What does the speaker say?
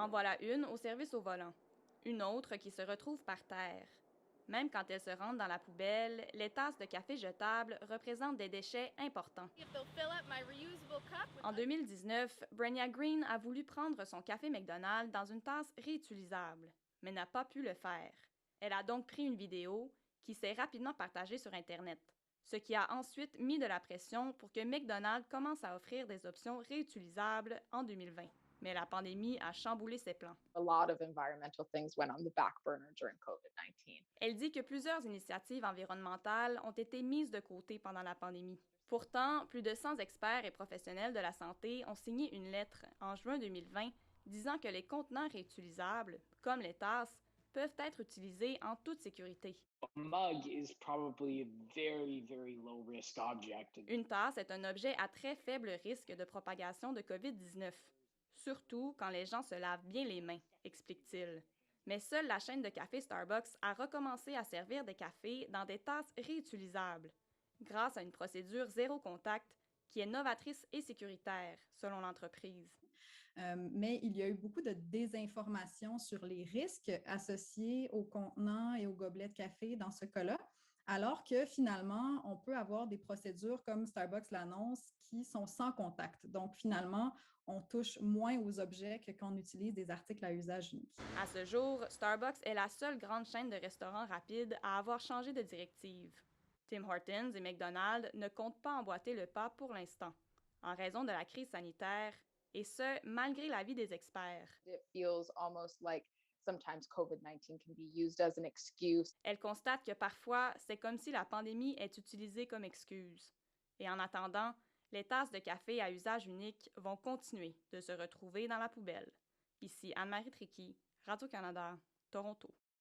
En voilà une au service au volant, une autre qui se retrouve par terre. Même quand elles se rendent dans la poubelle, les tasses de café jetables représentent des déchets importants. En 2019, Brenya Green a voulu prendre son café McDonald's dans une tasse réutilisable, mais n'a pas pu le faire. Elle a donc pris une vidéo qui s'est rapidement partagée sur Internet, ce qui a ensuite mis de la pression pour que McDonald's commence à offrir des options réutilisables en 2020. Mais la pandémie a chamboulé ses plans. A lot of environmental things went on the back burner during COVID-19. Elle dit que plusieurs initiatives environnementales ont été mises de côté pendant la pandémie. Pourtant, plus de 100 experts et professionnels de la santé ont signé une lettre en juin 2020 disant que les contenants réutilisables, comme les tasses, peuvent être utilisés en toute sécurité. A mug is probably a very low risk object. Une tasse est un objet à très faible risque de propagation de COVID-19, surtout quand les gens se lavent bien les mains, explique-t-il. Mais seule la chaîne de café Starbucks a recommencé à servir des cafés dans des tasses réutilisables, grâce à une procédure zéro contact qui est novatrice et sécuritaire, selon l'entreprise. Mais il y a eu beaucoup de désinformation sur les risques associés aux contenants et aux gobelets de café dans ce cas-là, alors que finalement, on peut avoir des procédures comme Starbucks l'annonce qui sont sans contact. Donc finalement, on touche moins aux objets que quand on utilise des articles à usage unique. À ce jour, Starbucks est la seule grande chaîne de restaurants rapides à avoir changé de directive. Tim Hortons et McDonald's ne comptent pas emboîter le pas pour l'instant, en raison de la crise sanitaire, et ce, malgré l'avis des experts. It feels almost like sometimes COVID-19 can be used as an excuse. Elle constate que parfois, c'est comme si la pandémie est utilisée comme excuse. Et en attendant, les tasses de café à usage unique vont continuer de se retrouver dans la poubelle. Ici Anne-Marie Tricky, Radio-Canada, Toronto.